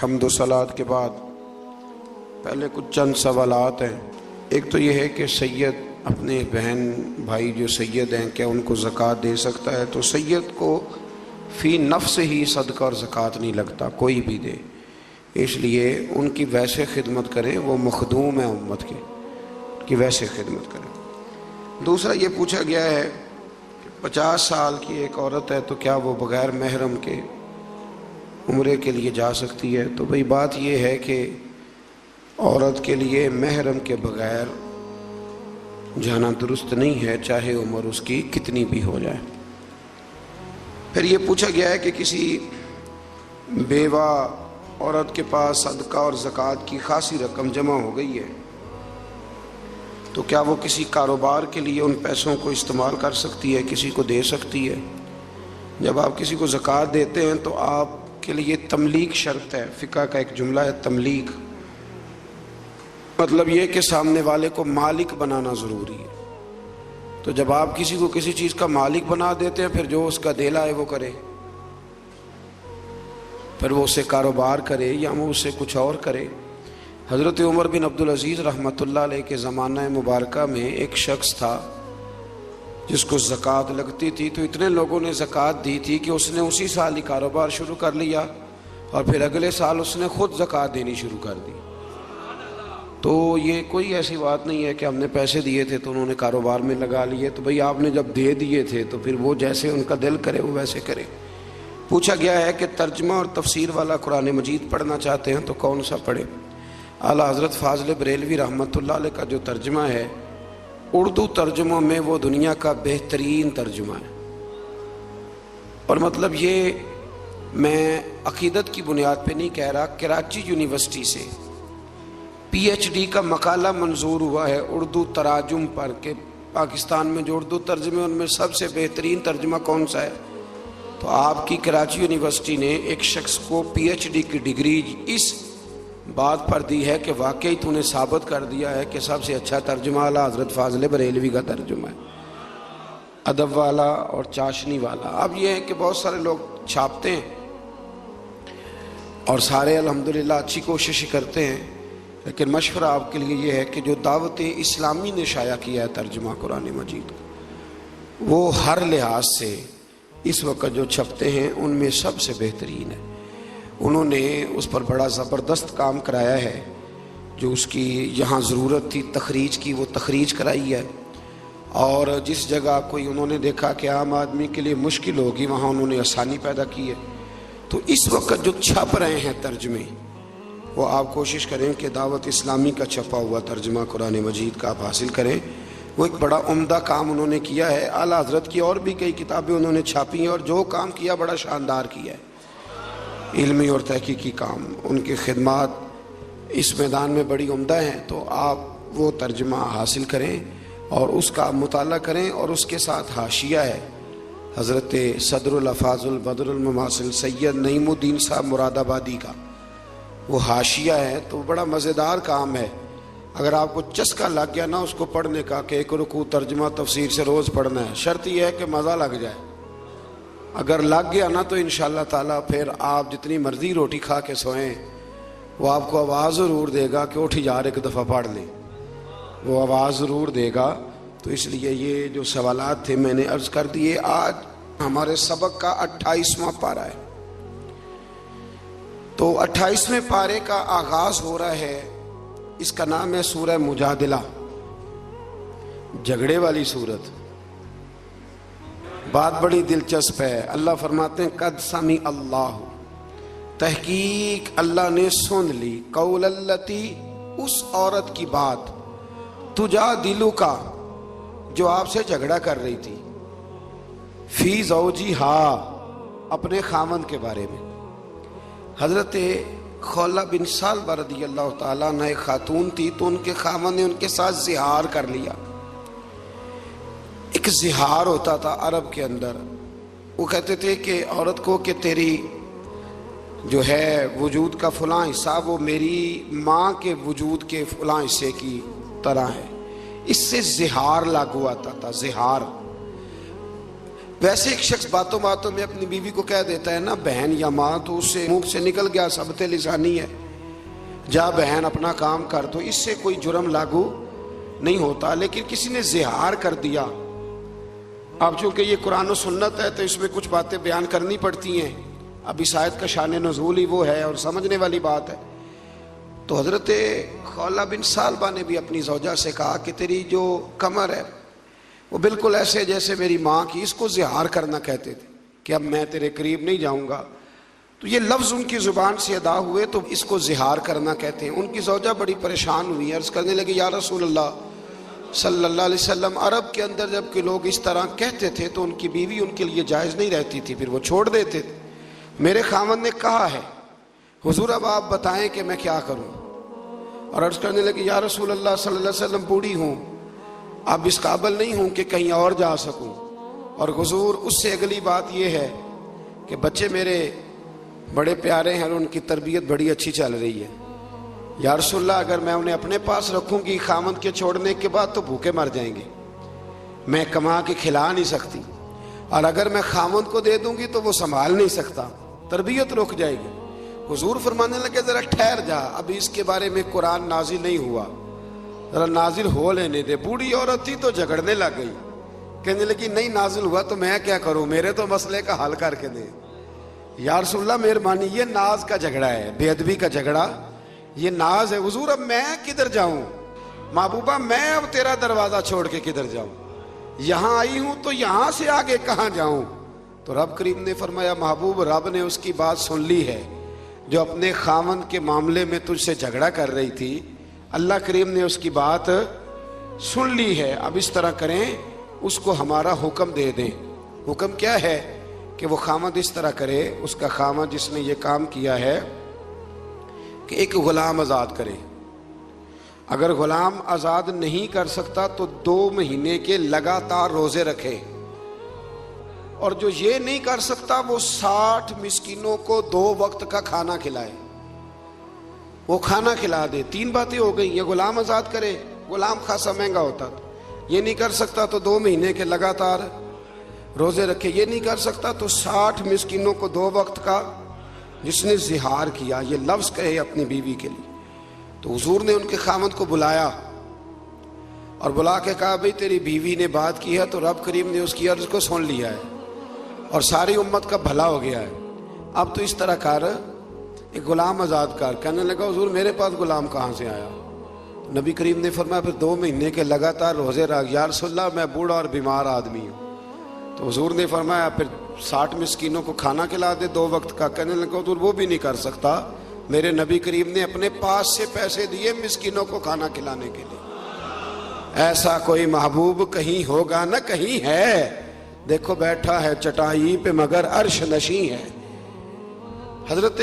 حمد و صلات کے بعد پہلے کچھ چند سوالات ہیں۔ ایک تو یہ ہے کہ سید اپنے بہن بھائی جو سید ہیں کیا ان کو زکوٰۃ دے سکتا ہے؟ تو سید کو فی نفس ہی صدقہ اور زکوٰۃ نہیں لگتا، کوئی بھی دے، اس لیے ان کی ویسے خدمت کریں، وہ مخدوم ہیں امت کے، ان کی ویسے خدمت کریں۔ دوسرا یہ پوچھا گیا ہے کہ 50 سال کی ایک عورت ہے تو کیا وہ بغیر محرم کے عمرے کے لیے جا سکتی ہے؟ تو بھئی بات یہ ہے کہ عورت کے لیے محرم کے بغیر جانا درست نہیں ہے، چاہے عمر اس کی کتنی بھی ہو جائے۔ پھر یہ پوچھا گیا ہے کہ کسی بیوہ عورت کے پاس صدقہ اور زکوٰۃ کی خاصی رقم جمع ہو گئی ہے تو کیا وہ کسی کاروبار کے لیے ان پیسوں کو استعمال کر سکتی ہے، کسی کو دے سکتی ہے؟ جب آپ کسی کو زکوٰۃ دیتے ہیں تو آپ کے لیے تملیک شرط ہے، فقہ کا ایک جملہ ہے تملیک، مطلب یہ کہ سامنے والے کو مالک بنانا ضروری ہے۔ تو جب آپ کسی کو کسی چیز کا مالک بنا دیتے ہیں، پھر جو اس کا دے لائے وہ کرے، پھر وہ اسے کاروبار کرے یا وہ اسے کچھ اور کرے۔ حضرت عمر بن عبدالعزیز رحمۃ اللہ علیہ کے زمانہ مبارکہ میں ایک شخص تھا جس کو زکوٰۃ لگتی تھی، تو اتنے لوگوں نے زکوٰۃ دی تھی کہ اس نے اسی سال ہی کاروبار شروع کر لیا اور پھر اگلے سال اس نے خود زکوٰۃ دینی شروع کر دی۔ تو یہ کوئی ایسی بات نہیں ہے کہ ہم نے پیسے دیے تھے تو انہوں نے کاروبار میں لگا لیے، تو بھئی آپ نے جب دے دیے تھے تو پھر وہ جیسے ان کا دل کرے وہ ویسے کرے۔ پوچھا گیا ہے کہ ترجمہ اور تفسیر والا قرآن مجید پڑھنا چاہتے ہیں تو کون سا پڑھیں؟ اعلیٰ حضرت فاضل بریلوی رحمۃ اللہ علیہ کا جو ترجمہ ہے اردو ترجموں میں وہ دنیا کا بہترین ترجمہ ہے، اور مطلب یہ میں عقیدت کی بنیاد پہ نہیں کہہ رہا، کراچی یونیورسٹی سے پی ایچ ڈی کا مقالہ منظور ہوا ہے اردو تراجم پر کہ پاکستان میں جو اردو ترجمے ان میں سب سے بہترین ترجمہ کون سا ہے، تو آپ کی کراچی یونیورسٹی نے ایک شخص کو پی ایچ ڈی کی ڈگری اس بات پر دی ہے کہ واقعی تو نے ثابت کر دیا ہے کہ سب سے اچھا ترجمہ اعلیٰ حضرت فاضل بریلوی کا ترجمہ ہے، ادب والا اور چاشنی والا۔ اب یہ ہے کہ بہت سارے لوگ چھاپتے ہیں اور سارے الحمدللہ اچھی کوشش کرتے ہیں، لیکن مشورہ آپ کے لیے یہ ہے کہ جو دعوت اسلامی نے شائع کیا ہے ترجمہ قرآن مجید وہ ہر لحاظ سے اس وقت جو چھپتے ہیں ان میں سب سے بہترین ہے۔ انہوں نے اس پر بڑا زبردست کام کرایا ہے، جو اس کی یہاں ضرورت تھی تخریج کی وہ تخریج کرائی ہے، اور جس جگہ کوئی انہوں نے دیکھا کہ عام آدمی کے لیے مشکل ہوگی وہاں انہوں نے آسانی پیدا کی ہے۔ تو اس وقت جو چھپ رہے ہیں ترجمے وہ آپ کوشش کریں کہ دعوت اسلامی کا چھپا ہوا ترجمہ قرآن مجید کا آپ حاصل کریں، وہ ایک بڑا عمدہ کام انہوں نے کیا ہے۔ اعلیٰ حضرت کی اور بھی کئی کتابیں انہوں نے چھاپی ہیں اور جو کام کیا بڑا شاندار کیا ہے، علمی اور تحقیقی کام، ان کی خدمات اس میدان میں بڑی عمدہ ہیں۔ تو آپ وہ ترجمہ حاصل کریں اور اس کا مطالعہ کریں، اور اس کے ساتھ حاشیہ ہے حضرت صدر الحفاظ البدر المماثل سید نعیم الدین صاحب مراد آبادی کا، وہ حاشیہ ہے، تو بڑا مزیدار کام ہے۔ اگر آپ کو چسکا لگ گیا نا اس کو پڑھنے کا کہ ایک رکوع ترجمہ تفسیر سے روز پڑھنا ہے، شرط یہ ہے کہ مزہ لگ جائے، اگر لگ گیا نا تو انشاءاللہ تعالیٰ پھر آپ جتنی مرضی روٹی کھا کے سوئیں وہ آپ کو آواز ضرور دے گا کہ اٹھ یار ایک دفعہ پڑھ لیں، وہ آواز ضرور دے گا۔ تو اس لیے یہ جو سوالات تھے میں نے عرض کر دیے۔ آج ہمارے سبق کا 28واں پارہ ہے، تو 28ویں پارے کا آغاز ہو رہا ہے، اس کا نام ہے سورہ مجادلہ، جھگڑے والی سورت۔ بات بڑی دلچسپ ہے، اللہ فرماتے ہیں قد سمع اللہ، تحقیق اللہ نے سن لی، قول اللتی، اس عورت کی بات، تجادلو کا، جو آپ سے جھگڑا کر رہی تھی، فی زوجہا، اپنے خاوند کے بارے میں۔ حضرت خولہ بن سالبہ رضی اللہ تعالیٰ عنہ ایک خاتون تھی، تو ان کے خاوند نے ان کے ساتھ زہار کر لیا۔ ایک زہار ہوتا تھا عرب کے اندر، وہ کہتے تھے کہ عورت کو کہ تیری جو ہے وجود کا فلاں حصہ وہ میری ماں کے وجود کے فلاں حصے کی طرح ہے، اس سے زہار لاگو آتا تھا، زہار۔ ویسے ایک شخص باتوں باتوں میں اپنی بیوی کو کہہ دیتا ہے نا بہن یا ماں، تو اس سے منہ سے نکل گیا ثبت لسانی ہے، جا بہن اپنا کام کر، تو اس سے کوئی جرم لاگو نہیں ہوتا۔ لیکن کسی نے زہار کر دیا، اب چونکہ یہ قرآن و سنت ہے تو اس میں کچھ باتیں بیان کرنی پڑتی ہیں، اب اس آیت کا شان نزول ہی وہ ہے اور سمجھنے والی بات ہے۔ تو حضرت خولہ بن ثعلبہ نے بھی اپنی زوجہ سے کہا کہ تیری جو کمر ہے وہ بالکل ایسے جیسے میری ماں کی، اس کو زہار کرنا کہتے تھے کہ اب میں تیرے قریب نہیں جاؤں گا۔ تو یہ لفظ ان کی زبان سے ادا ہوئے تو اس کو زہار کرنا کہتے ہیں۔ ان کی زوجہ بڑی پریشان ہوئی، عرض کرنے لگی یا رسول اللہ صلی اللہ علیہ وسلم، عرب کے اندر جب کہ لوگ اس طرح کہتے تھے تو ان کی بیوی ان کے لیے جائز نہیں رہتی تھی، پھر وہ چھوڑ دیتے تھے۔ میرے خاوند نے کہا ہے، حضور اب آپ بتائیں کہ میں کیا کروں؟ اور عرض کرنے لگی یا رسول اللہ صلی اللہ علیہ وسلم، بوڑھی ہوں، اب اس قابل نہیں ہوں کہ کہیں اور جا سکوں، اور حضور اس سے اگلی بات یہ ہے کہ بچے میرے بڑے پیارے ہیں اور ان کی تربیت بڑی اچھی چل رہی ہے، یا رسول اللہ اگر میں انہیں اپنے پاس رکھوں گی خامند کے چھوڑنے کے بعد تو بھوکے مر جائیں گے، میں کما کے کھلا نہیں سکتی، اور اگر میں خامند کو دے دوں گی تو وہ سنبھال نہیں سکتا، تربیت رک جائے گی۔ حضور فرمانے لگے ذرا ٹھہر جا، ابھی اس کے بارے میں قرآن نازل نہیں ہوا، ذرا نازل ہو لینے دے۔ بوڑھی عورت تھی تو جھگڑنے لگ گئی، کہنے لگی نہیں نازل ہوا تو میں کیا کروں، میرے تو مسئلے کا حل کر کے دے۔ یا رسول اللہ مہربانی، یہ ناز کا جھگڑا ہے، بے ادبی کا جھگڑا، یہ ناز ہے۔ حضور اب میں کدھر جاؤں محبوبہ، میں اب تیرا دروازہ چھوڑ کے کدھر جاؤں، یہاں آئی ہوں تو یہاں سے آگے کہاں جاؤں؟ تو رب کریم نے فرمایا محبوب، رب نے اس کی بات سن لی ہے جو اپنے خاوند کے معاملے میں تجھ سے جھگڑا کر رہی تھی، اللہ کریم نے اس کی بات سن لی ہے، اب اس طرح کریں اس کو ہمارا حکم دے دیں۔ حکم کیا ہے کہ وہ خاوند اس طرح کرے، اس کا خاوند جس نے یہ کام کیا ہے کہ ایک غلام آزاد کرے، اگر غلام آزاد نہیں کر سکتا تو 2 مہینے کے لگاتار روزے رکھے، اور جو یہ نہیں کر سکتا وہ 60 مسکینوں کو 2 وقت کا کھانا کھلائے، وہ کھانا کھلا دے۔ 3 باتیں ہو گئی، یہ غلام آزاد کرے، غلام خاصا مہنگا ہوتا تھا، یہ نہیں کر سکتا تو 2 مہینے کے لگاتار روزے رکھے، یہ نہیں کر سکتا تو 60 مسکینوں کو 2 وقت کا، جس نے زہار کیا یہ لفظ کہے اپنی بیوی کے لیے۔ تو حضور نے ان کے خاوند کو بلایا اور بلا کے کہا بھئی تیری بیوی نے بات کی ہے، تو رب کریم نے اس کی عرض کو سن لیا ہے اور ساری امت کا بھلا ہو گیا ہے، اب تو اس طرح کر ایک غلام آزاد کر۔ کہنے لگا حضور میرے پاس غلام کہاں سے آیا؟ نبی کریم نے فرمایا پھر 2 مہینے کے لگاتار روزے رکھ۔ یا رسول اللہ میں بوڑھا اور بیمار آدمی ہوں۔ تو حضور نے فرمایا پھر 60 مسکینوں کو کھانا کھلا دے 2 وقت کا۔ کہنے لگا حضور وہ بھی نہیں کر سکتا، میرے نبی کریم نے اپنے پاس سے پیسے دیے مسکینوں کو کھانا کھلانے کے لیے۔ ایسا کوئی محبوب کہیں ہوگا نہ کہیں ہے، دیکھو بیٹھا ہے چٹائی پہ مگر عرش نشیں ہے۔ حضرت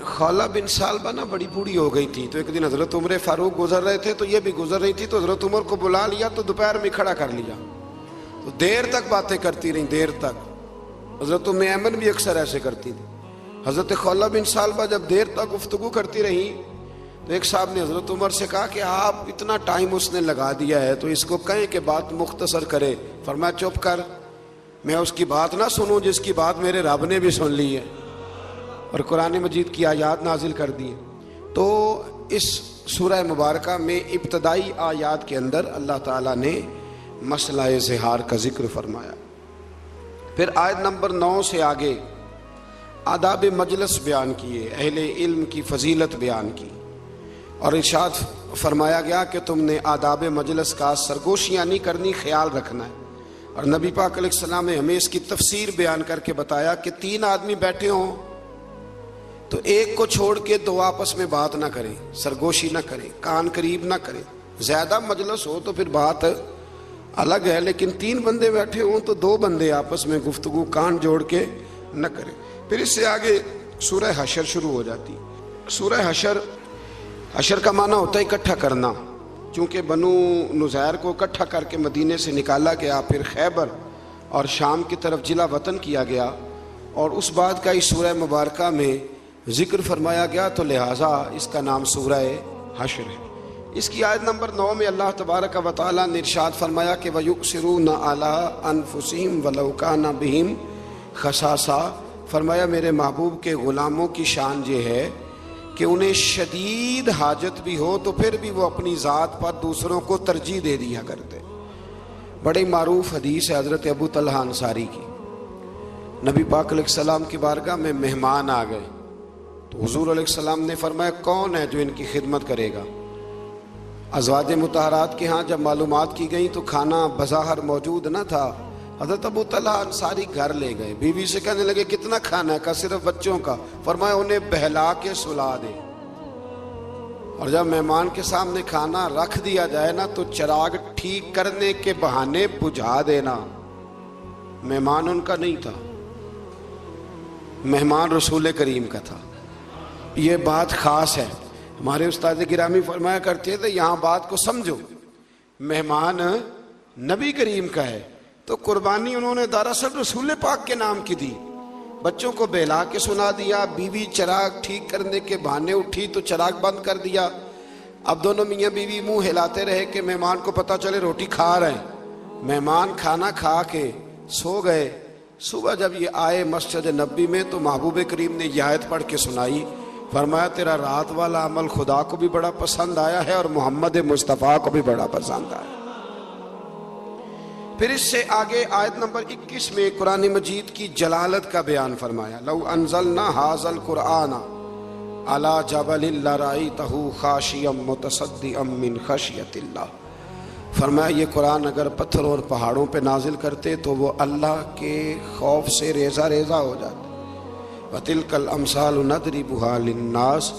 خولہ بن ثعلبہ نا بڑی بوڑھی ہو گئی تھی، تو ایک دن حضرت عمر فاروق گزر رہے تھے تو یہ بھی گزر رہی تھی، تو حضرت عمر کو بلا لیا تو دوپہر میں کھڑا کر لیا، تو دیر تک باتیں کرتی رہیں، دیر تک۔ حضرت ام ایمن بھی اکثر ایسے کرتی تھی۔ حضرت خولہ بن ثعلبہ جب دیر تک گفتگو کرتی رہی تو ایک صاحب نے حضرت عمر سے کہا کہ آپ اتنا ٹائم اس نے لگا دیا ہے تو اس کو کہیں کہ بات مختصر کرے۔ فرمایا چپ کر، میں اس کی بات نہ سنوں جس کی بات میرے رب نے بھی سن لی ہے، اور قرآن مجید کی آیات نازل کر دی ہیں۔ تو اس سورہ مبارکہ میں ابتدائی آیات کے اندر اللہ تعالیٰ نے مسئلہ زہار کا ذکر فرمایا، پھر آیت نمبر 9 سے آگے آداب مجلس بیان کیے، اہل علم کی فضیلت بیان کی، اور ارشاد فرمایا گیا کہ تم نے آداب مجلس کا سرگوشیاں نہیں کرنی، خیال رکھنا ہے۔ اور نبی پاک علیہ السلام نے ہمیں اس کی تفسیر بیان کر کے بتایا کہ 3 آدمی بیٹھے ہوں تو ایک کو چھوڑ کے 2 آپس میں بات نہ کریں، سرگوشی نہ کریں، کان قریب نہ کریں۔ زیادہ مجلس ہو تو پھر بات الگ ہے، لیکن 3 بندے بیٹھے ہوں تو 2 بندے آپس میں گفتگو کان جوڑ کے نہ کریں۔ پھر اس سے آگے سورہ حشر شروع ہو جاتی۔ سورہ حشر کا معنی ہوتا ہے اکٹھا کرنا، چونکہ بنو نذیر کو اکٹھا کر کے مدینے سے نکالا گیا، پھر خیبر اور شام کی طرف جلا وطن کیا گیا، اور اس بات کا اس سورہ مبارکہ میں ذکر فرمایا گیا، تو لہٰذا اس کا نام سورہ حشر ہے۔ اس کی آیت نمبر 9 میں اللہ تبارک و تعالیٰ نے ارشاد فرمایا کہ وَيُؤْثِرُونَ عَلَىٰ أَنفُسِهِمْ وَلَوْ كَانَ بِهِمْ خَصَاصَةٌ، فرمایا میرے محبوب کے غلاموں کی شان یہ ہے کہ انہیں شدید حاجت بھی ہو تو پھر بھی وہ اپنی ذات پر دوسروں کو ترجیح دے دیا کرتے۔ بڑی معروف حدیث ہے حضرت ابو طلحہ انصاری کی۔ نبی پاک علیہ السلام کی بارگاہ میں مہمان آ گئے تو حضور علیہ السلام نے فرمایا کون ہے جو ان کی خدمت کرے گا؟ ازواج مطہرات کے ہاں جب معلومات کی گئیں تو کھانا بظاہر موجود نہ تھا۔ حضرت ابو طلحہ انصاری گھر لے گئے، بیوی سے کہنے لگے کتنا کھانا ہے؟ کہا صرف بچوں کا۔ فرمایا انہیں بہلا کے سلا دے، اور جب مہمان کے سامنے کھانا رکھ دیا جائے نا تو چراغ ٹھیک کرنے کے بہانے بجھا دینا۔ مہمان ان کا نہیں تھا، مہمان رسول کریم کا تھا۔ یہ بات خاص ہے۔ ہمارے استاد گرامی فرمایا کرتے تھے یہاں بات کو سمجھو، مہمان نبی کریم کا ہے تو قربانی انہوں نے دراصل رسول پاک کے نام کی دی۔ بچوں کو بہلا کے سنا دیا، بیوی چراغ ٹھیک کرنے کے بہانے اٹھی تو چراغ بند کر دیا۔ اب دونوں میاں بیوی منہ ہلاتے رہے کہ مہمان کو پتہ چلے روٹی کھا رہے ہیں۔ مہمان کھانا کھا کے سو گئے۔ صبح جب یہ آئے مسجد نبی میں تو محبوب کریم نے یہ آیت پڑھ کے سنائی، فرمایا تیرا رات والا عمل خدا کو بھی بڑا پسند آیا ہے اور محمد مصطفیٰ کو بھی بڑا پسند آیا۔ پھر اس سے آگے آیت نمبر 21 میں قرآن مجید کی جلالت کا بیان فرمایا، لو انزلنا ھذا القرآن علی جبل لرأیتہ خاشعا متصدعا من خشیۃ اللہ۔ فرمایا یہ قرآن اگر پتھروں اور پہاڑوں پہ نازل کرتے تو وہ اللہ کے خوف سے ریزہ ریزہ ہو جاتے۔ وَتِلْكَ الْأَمْثَالُ نَضْرِبُهَا لِلنَّاسِ،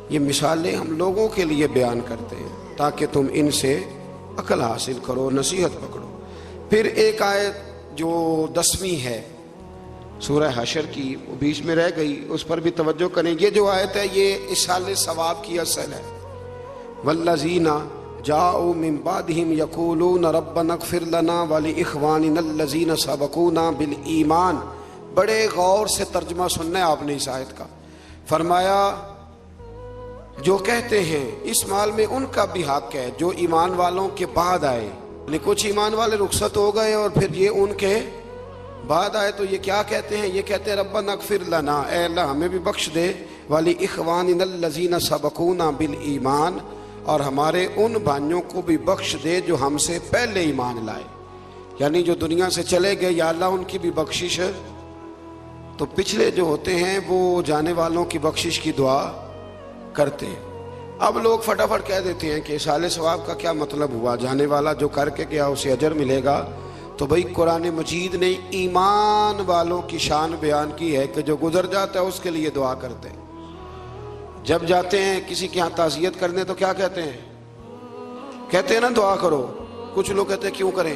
یہ مثالیں ہم لوگوں کے لیے بیان کرتے ہیں تاکہ تم ان سے عقل حاصل کرو، نصیحت پکڑو۔ پھر ایک آیت جو 10ویں ہے سورہ حشر کی، وہ بیچ میں رہ گئی، اس پر بھی توجہ کریں۔ یہ جو آیت ہے یہ اصال ثواب کی اصل ہے۔ وَالَّذِينَ جَاءُوا مِن بَعْدِهِمْ يَقُولُونَ رَبَّنَا اغْفِرْ لَنَا وَلِإِخْوَانِنَا الَّذِينَ سَبَقُونَا بِالْإِيمَانِ۔ بڑے غور سے ترجمہ سننا ہے آپ نے اس آیت کا۔ فرمایا جو کہتے ہیں اس مال میں ان کا بھی حق ہے جو ایمان والوں کے بعد آئے، یعنی کچھ ایمان والے رخصت ہو گئے اور پھر یہ ان کے بعد آئے تو یہ کیا کہتے ہیں؟ یہ کہتے ہیں ربنا اغفر لنا، اے اللہ ہمیں بھی بخش دے، ولی اخواننا الذین سبقونا بالایمان، اور ہمارے ان بھائیوں کو بھی بخش دے جو ہم سے پہلے ایمان لائے، یعنی جو دنیا سے چلے گئے، یا اللہ ان کی بھی بخشش۔ تو پچھلے جو ہوتے ہیں وہ جانے والوں کی بخشش کی دعا کرتے ہیں۔ اب لوگ فٹافٹ کہہ دیتے ہیں کہ اصال ثواب کا کیا مطلب ہوا؟ جانے والا جو کر کے گیا اسے اجر ملے گا۔ تو بھئی قرآن مجید نے ایمان والوں کی شان بیان کی ہے کہ جو گزر جاتا ہے اس کے لیے دعا کرتے ہیں۔ جب جاتے ہیں کسی کے ہاں تعزیت کرنے تو کیا کہتے ہیں؟ کہتے ہیں نا دعا کرو۔ کچھ لوگ کہتے ہیں کیوں کریں؟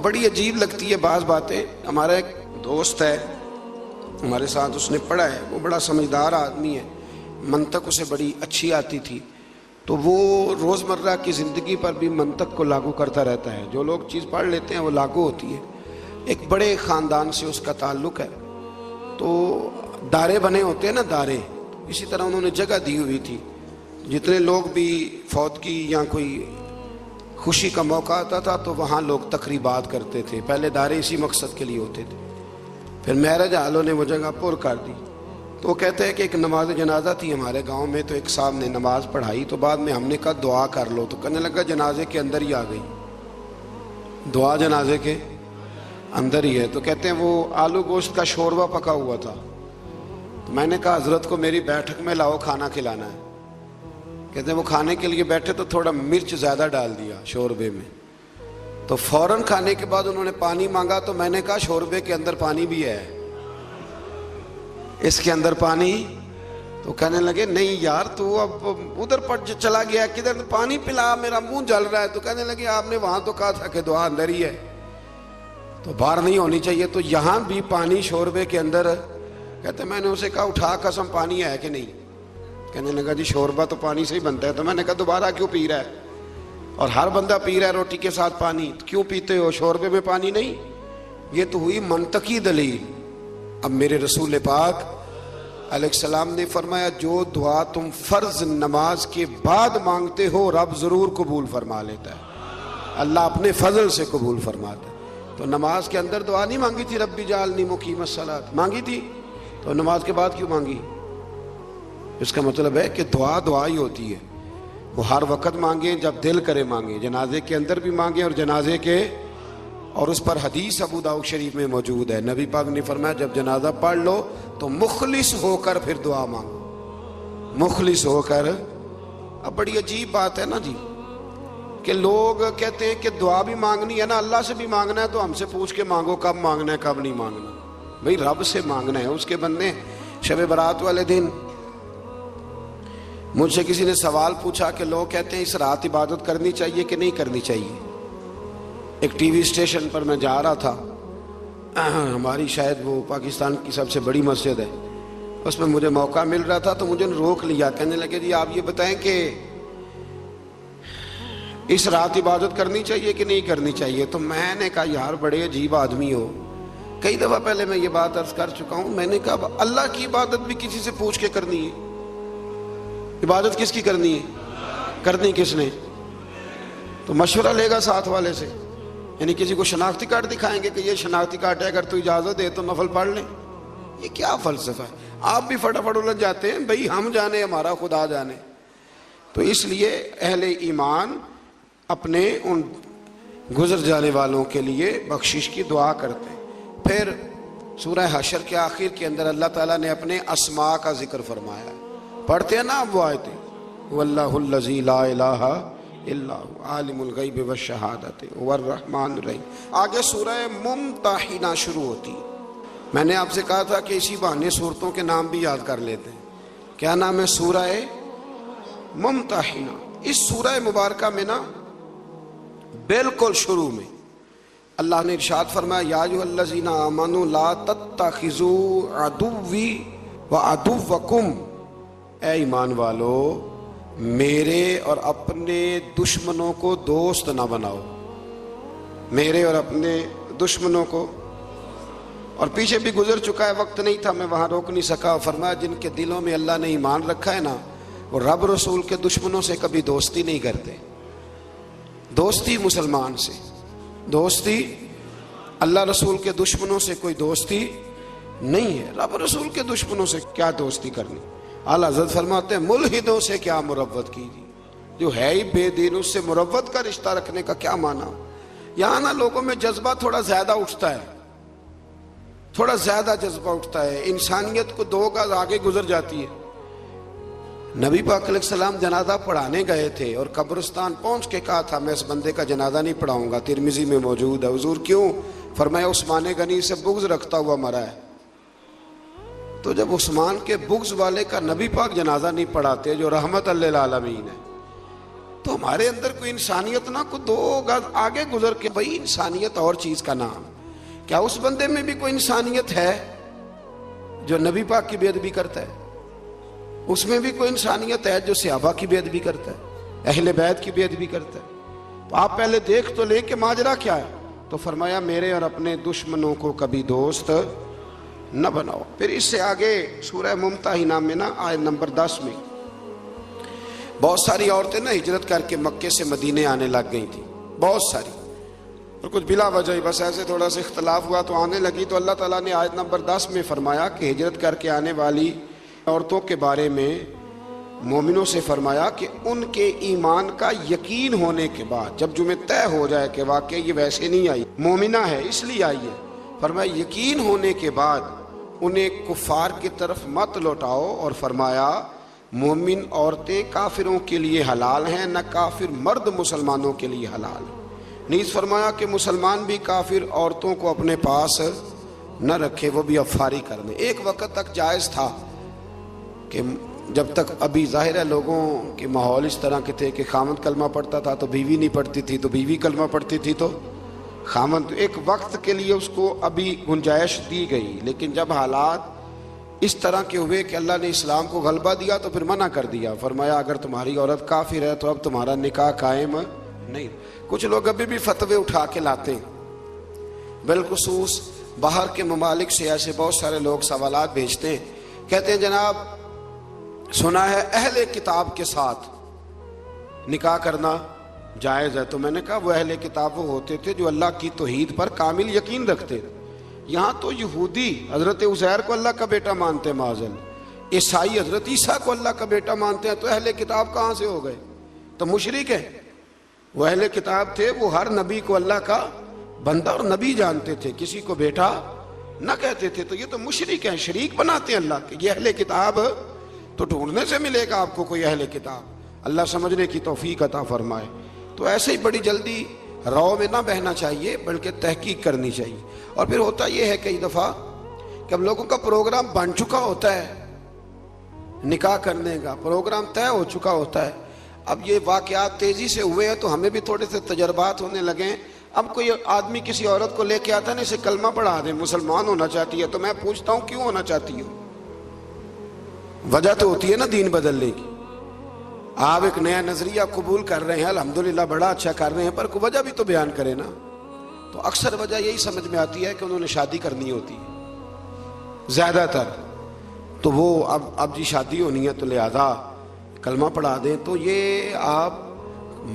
بڑی عجیب لگتی ہے بعض باتیں۔ ہمارا ایک دوست ہے ہمارے ساتھ، اس نے پڑھا ہے، وہ بڑا سمجھدار آدمی ہے، منطق اسے بڑی اچھی آتی تھی، تو وہ روزمرہ کی زندگی پر بھی منطق کو لاگو کرتا رہتا ہے۔ جو لوگ چیز پڑھ لیتے ہیں وہ لاگو ہوتی ہے۔ ایک بڑے خاندان سے اس کا تعلق ہے، تو دارے بنے ہوتے ہیں نا دارے، اسی طرح انہوں نے جگہ دی ہوئی تھی، جتنے لوگ بھی فوتگی یا کوئی خوشی کا موقع آتا تھا تو وہاں لوگ تقریبات کرتے تھے۔ پہلے دارے اسی مقصد کے لیے ہوتے تھے، پھر مہرج والوں نے وہ جگہ پر کر دی۔ تو وہ کہتے ہیں کہ ایک نماز جنازہ تھی ہمارے گاؤں میں، تو ایک صاحب نے نماز پڑھائی، تو بعد میں ہم نے کہا دعا کر لو، تو کہنے لگا جنازے کے اندر ہی آ گئی، دعا جنازے کے اندر ہی ہے۔ تو کہتے ہیں وہ آلو گوشت کا شوربہ پکا ہوا تھا، تو میں نے کہا حضرت کو میری بیٹھک میں لاؤ، کھانا کھلانا ہے۔ کہتے ہیں وہ کھانے کے لیے بیٹھے تو تھوڑا مرچ زیادہ ڈال دیا شوربے میں، تو فوراً کھانے کے بعد انہوں نے پانی مانگا، تو میں نے کہا شوربے کے اندر پانی بھی ہے، اس کے اندر پانی؟ تو کہنے لگے نہیں یار تو اب ادھر پر چلا گیا، کدھر پانی پلا، میرا منہ جل رہا ہے۔ تو کہنے لگے آپ نے وہاں تو کہا تھا کہ دعا اندر ہی ہے، تو باہر نہیں ہونی چاہیے، تو یہاں بھی پانی شوربے کے اندر؟ کہتے میں نے اسے کہا اٹھا قسم پانی ہے کہ نہیں؟ کہنے لگا جی شوربہ تو پانی سے ہی بنتا ہے۔ تو میں نے کہا دوبارہ کیوں پی رہا ہے؟ اور ہر بندہ پی رہا ہے روٹی کے ساتھ پانی، کیوں پیتے ہو؟ شوربے میں پانی نہیں؟ یہ تو ہوئی منطقی دلیل۔ اب میرے رسول پاک علیہ السلام نے فرمایا جو دعا تم فرض نماز کے بعد مانگتے ہو رب ضرور قبول فرما لیتا ہے، اللہ اپنے فضل سے قبول فرماتا ہے۔ تو نماز کے اندر دعا نہیں مانگی تھی رب اجعلنی مقیم الصلاۃ، مانگی تھی، تو نماز کے بعد کیوں مانگی؟ اس کا مطلب ہے کہ دعا دعا ہی ہوتی ہے، وہ ہر وقت مانگیں جب دل کرے مانگیں، جنازے کے اندر بھی مانگیں اور جنازے کے، اور اس پر حدیث ابو داؤد شریف میں موجود ہے، نبی پاک نے فرمایا جب جنازہ پڑھ لو تو مخلص ہو کر پھر دعا مانگو، مخلص ہو کر۔ اب بڑی عجیب بات ہے نا جی کہ لوگ کہتے ہیں کہ دعا بھی مانگنی ہے نا، اللہ سے بھی مانگنا ہے تو ہم سے پوچھ کے مانگو کب مانگنا ہے کب نہیں مانگنا، بھئی رب سے مانگنا ہے، اس کے بندے۔ شب برات والے دن مجھ سے کسی نے سوال پوچھا کہ لوگ کہتے ہیں اس رات عبادت کرنی چاہیے کہ نہیں کرنی چاہیے۔ ایک ٹی وی اسٹیشن پر میں جا رہا تھا، ہماری شاید وہ پاکستان کی سب سے بڑی مسجد ہے، اس میں مجھے موقع مل رہا تھا تو مجھے روک لیا، کہنے لگے جی آپ یہ بتائیں کہ اس رات عبادت کرنی چاہیے کہ نہیں کرنی چاہیے۔ تو میں نے کہا یار بڑے عجیب آدمی ہو، کئی دفعہ پہلے میں یہ بات عرض کر چکا ہوں، میں نے کہا اللہ کی عبادت بھی کسی سے پوچھ کے کرنی ہے، عبادت کس کی کرنی ہے؟ کرنی کس نے؟ تو مشورہ لے گا ساتھ والے سے، یعنی کسی کو شناختی کارڈ دکھائیں گے کہ یہ شناختی کارڈ ہے اگر تو اجازت دے تو نفل پڑھ لیں؟ یہ کیا فلسفہ ہے؟ آپ بھی فٹافٹ الجھ جاتے ہیں، بھئی ہم جانے ہمارا خدا جانے۔ تو اس لیے اہل ایمان اپنے ان گزر جانے والوں کے لیے بخشش کی دعا کرتے ہیں۔ پھر سورہ حشر کے آخر کے اندر اللہ تعالیٰ نے اپنے اسماء کا ذکر فرمایا، پڑھتے ہیں نا آپ وہ آیتیں، واللہ الذی لا الہ الا هو عالم الغیب والشہادۃ هو الرحمن الرحیم۔ آگے سورہ ممتحنہ شروع ہوتی ہے۔ میں نے آپ سے کہا تھا کہ اسی بہانے صورتوں کے نام بھی یاد کر لیتے ہیں۔ کیا نام ہے؟ سورہ ممتحنہ۔ اس سورہ مبارکہ میں نا بالکل شروع میں اللہ نے ارشاد فرمایا یا ایھا الذین آمنوا لا تتخذوا عدوی وعدوکم، اے ایمان والو میرے اور اپنے دشمنوں کو دوست نہ بناؤ، میرے اور اپنے دشمنوں کو۔ اور پیچھے بھی گزر چکا ہے، وقت نہیں تھا میں وہاں روک نہیں سکا۔ فرمایا جن کے دلوں میں اللہ نے ایمان رکھا ہے نا وہ رب رسول کے دشمنوں سے کبھی دوستی نہیں کرتے۔ دوستی مسلمان سے، دوستی اللہ رسول کے دشمنوں سے کوئی دوستی نہیں ہے۔ رب رسول کے دشمنوں سے کیا دوستی کرنی؟ اعلیٰ حضرت فرماتے ہیں ملحدوں سے کیا مروت کیجیے، جو ہے ہی بے دین اس سے مروت کا رشتہ رکھنے کا کیا معنی؟ یہاں نا لوگوں میں جذبہ تھوڑا زیادہ اٹھتا ہے، تھوڑا زیادہ جذبہ اٹھتا ہے، انسانیت کو دو گز آگے گزر جاتی ہے۔ نبی پاک علیہ السلام جنازہ پڑھانے گئے تھے اور قبرستان پہنچ کے کہا تھا میں اس بندے کا جنازہ نہیں پڑھاؤں گا، ترمذی میں موجود ہے۔ حضور کیوں؟ فرمایا عثمان غنی سے بغض رکھتا ہوا مرا ہے۔ تو جب عثمان کے بغض والے کا نبی پاک جنازہ نہیں پڑھاتے جو رحمت للعالمین ہے، تو ہمارے اندر کوئی انسانیت نہ کو دو گز آگے گزر کے، بھئی انسانیت اور چیز کا نام، کیا اس بندے میں بھی کوئی انسانیت ہے جو نبی پاک کی بے ادبی کرتا ہے؟ اس میں بھی کوئی انسانیت ہے جو صحابہ کی بے ادبی کرتا ہے، اہل بیت کی بے ادبی کرتا ہے؟ تو آپ پہلے دیکھ تو لیں کہ ماجرا کیا ہے۔ تو فرمایا میرے اور اپنے دشمنوں کو کبھی دوست نہ بناؤ۔ پھر اس سے آگے سورہ ممتحنہ میں نا آیت نمبر 10 میں بہت ساری عورتیں نا ہجرت کر کے مکے سے مدینے آنے لگ گئی تھیں، بہت ساری، اور کچھ بلا وجہ بس ایسے تھوڑا سا اختلاف ہوا تو آنے لگی۔ تو اللہ تعالیٰ نے آیت نمبر 10 میں فرمایا کہ ہجرت کر کے آنے والی عورتوں کے بارے میں مومنوں سے فرمایا کہ ان کے ایمان کا یقین ہونے کے بعد، جب جمعہ طے ہو جائے کہ واقعی یہ ویسے نہیں آئی، مومنہ ہے اس لیے آئی ہے، فرمایا یقین ہونے کے بعد انہیں کفار کی طرف مت لوٹاؤ، اور فرمایا مومن عورتیں کافروں کے لیے حلال ہیں، نہ کافر مرد مسلمانوں کے لیے حلال ہیں۔ نیز فرمایا کہ مسلمان بھی کافر عورتوں کو اپنے پاس نہ رکھے، وہ بھی افاری کر دیں۔ ایک وقت تک جائز تھا کہ جب تک ابھی ظاہر ہے لوگوں کے ماحول اس طرح کے تھے کہ خامند کلمہ پڑھتا تھا تو بیوی نہیں پڑھتی تھی، تو بیوی کلمہ پڑھتی تھی تو خامند، ایک وقت کے لیے اس کو ابھی گنجائش دی گئی۔ لیکن جب حالات اس طرح کے ہوئے کہ اللہ نے اسلام کو غلبہ دیا تو پھر منع کر دیا، فرمایا اگر تمہاری عورت کافر ہے تو اب تمہارا نکاح قائم نہیں۔ کچھ لوگ ابھی بھی فتوے اٹھا کے لاتے ہیں، بالخصوص باہر کے ممالک سے ایسے بہت سارے لوگ سوالات بھیجتے ہیں کہتے ہیں جناب سنا ہے اہل کتاب کے ساتھ نکاح کرنا جائز ہے. تو میں نے کہا وہ اہل کتاب وہ ہوتے تھے جو اللہ کی توحید پر کامل یقین رکھتے. یہاں تو یہودی حضرت عزیر کو اللہ کا بیٹا مانتے ہیں معاذ، عیسائی حضرت عیسیٰ کو اللہ کا بیٹا مانتے ہیں. تو اہل کتاب کہاں سے ہو گئے؟ تو مشرک ہیں. وہ اہل کتاب تھے، وہ ہر نبی کو اللہ کا بندہ اور نبی جانتے تھے، کسی کو بیٹا نہ کہتے تھے. تو یہ تو مشرک ہیں، شریک بناتے ہیں اللہ کے. یہ اہل کتاب تو ڈھونڈنے سے ملے گا آپ کو کوئی اہل کتاب. اللہ سمجھنے کی توفیق عطا فرمائے. تو ایسے ہی بڑی جلدی رو میں نہ بہنا چاہیے بلکہ تحقیق کرنی چاہیے. اور پھر ہوتا یہ ہے کئی دفعہ کہ اب لوگوں کا پروگرام بن چکا ہوتا ہے، نکاح کرنے کا پروگرام طے ہو چکا ہوتا ہے. اب یہ واقعات تیزی سے ہوئے ہیں تو ہمیں بھی تھوڑے سے تجربات ہونے لگے ہیں. اب کوئی آدمی کسی عورت کو لے کے آتا ہے نا، اسے کلمہ پڑھا دیں، مسلمان ہونا چاہتی ہے. تو میں پوچھتا ہوں کیوں ہونا چاہتی ہو؟ وجہ تو ہوتی ہے نا دین بدلنے کی. آپ ایک نیا نظریہ قبول کر رہے ہیں، الحمدللہ بڑا اچھا کر رہے ہیں، پر کوئی وجہ بھی تو بیان کرے نا. تو اکثر وجہ یہی سمجھ میں آتی ہے کہ انہوں نے شادی کرنی ہوتی ہے زیادہ تر. تو وہ اب جی شادی ہونی ہے تو لہذا کلمہ پڑھا دیں. تو یہ آپ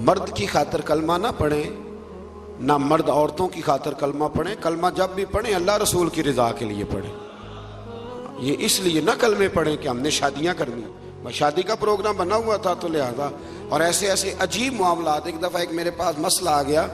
مرد کی خاطر کلمہ نہ پڑھیں، نہ مرد عورتوں کی خاطر کلمہ پڑھیں. کلمہ جب بھی پڑھیں اللہ رسول کی رضا کے لیے پڑھیں. یہ اس لیے نہ کلمے پڑھیں کہ ہم نے شادیاں کرنی، شادی کا پروگرام بنا ہوا تھا تو لہذا. اور ایسے ایسے عجیب معاملات. ایک دفعہ ایک میرے پاس مسئلہ آ گیا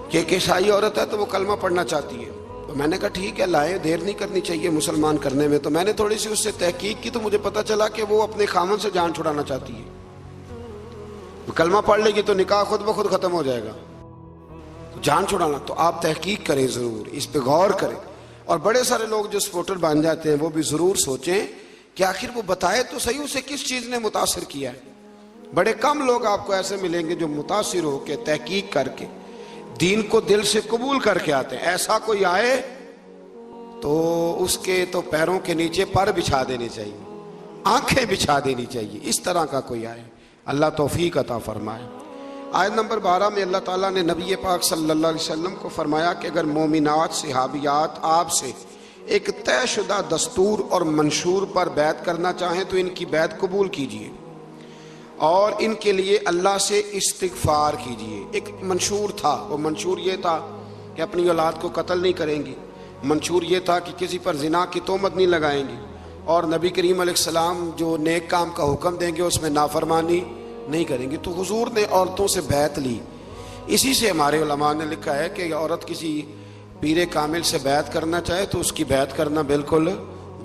کہ ایک عیسائی عورت ہے تو وہ کلمہ پڑھنا چاہتی ہے. تو میں نے کہا ٹھیک ہے لائیں، دیر نہیں کرنی چاہیے مسلمان کرنے میں. تو میں نے تھوڑی سی اس سے تحقیق کی تو مجھے پتا چلا کہ وہ اپنے خامن سے جان چھڑانا چاہتی ہے. کلمہ پڑھ لے گی تو نکاح خود بخود ختم ہو جائے گا. جان چھڑانا تو آپ تحقیق کریں ضرور، اس پہ غور کریں. اور بڑے سارے لوگ جو سپورٹر بن جاتے ہیں وہ بھی ضرور سوچیں کہ آخر وہ بتائے تو صحیح اسے کس چیز نے متاثر کیا ہے. بڑے کم لوگ آپ کو ایسے ملیں گے جو متاثر ہو کے تحقیق کر کے دین کو دل سے قبول کر کے آتے ہیں. ایسا کوئی آئے تو اس کے تو پیروں کے نیچے پر بچھا دینے چاہیے، آنکھیں بچھا دینی چاہیے. اس طرح کا کوئی آئے، اللہ توفیق عطا فرمائے. آیت نمبر 12 میں اللہ تعالیٰ نے نبی پاک صلی اللہ علیہ وسلم کو فرمایا کہ اگر مومنات صحابیات آپ سے ایک طے شدہ دستور اور منشور پر بیعت کرنا چاہیں تو ان کی بیعت قبول کیجیے اور ان کے لیے اللہ سے استغفار کیجیے. ایک منشور تھا، وہ منشور یہ تھا کہ اپنی اولاد کو قتل نہیں کریں گی. منشور یہ تھا کہ کسی پر زنا کی تہمت نہیں لگائیں گی، اور نبی کریم علیہ السلام جو نیک کام کا حکم دیں گے اس میں نافرمانی نہیں کریں گی. تو حضور نے عورتوں سے بیعت لی. اسی سے ہمارے علماء نے لکھا ہے کہ عورت کسی پیر کامل سے بیعت کرنا چاہے تو اس کی بیعت کرنا بالکل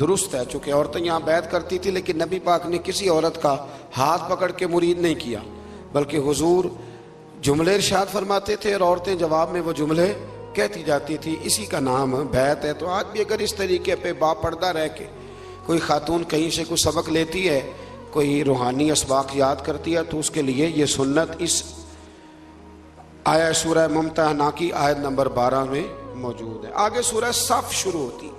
درست ہے. چونکہ عورتیں یہاں بیعت کرتی تھی لیکن نبی پاک نے کسی عورت کا ہاتھ پکڑ کے مرید نہیں کیا، بلکہ حضور جملے ارشاد فرماتے تھے اور عورتیں جواب میں وہ جملے کہتی جاتی تھی. اسی کا نام بیعت ہے. تو آج بھی اگر اس طریقے پہ با پردہ رہ کے کوئی خاتون کہیں سے کوئی سبق لیتی ہے، کوئی روحانی اسباق یاد کرتی ہے، تو اس کے لیے یہ سنت اس آیا سورہ ممتحنہ کی آیت نمبر 12 میں موجود ہے. آگے سورہ صف شروع ہوتی.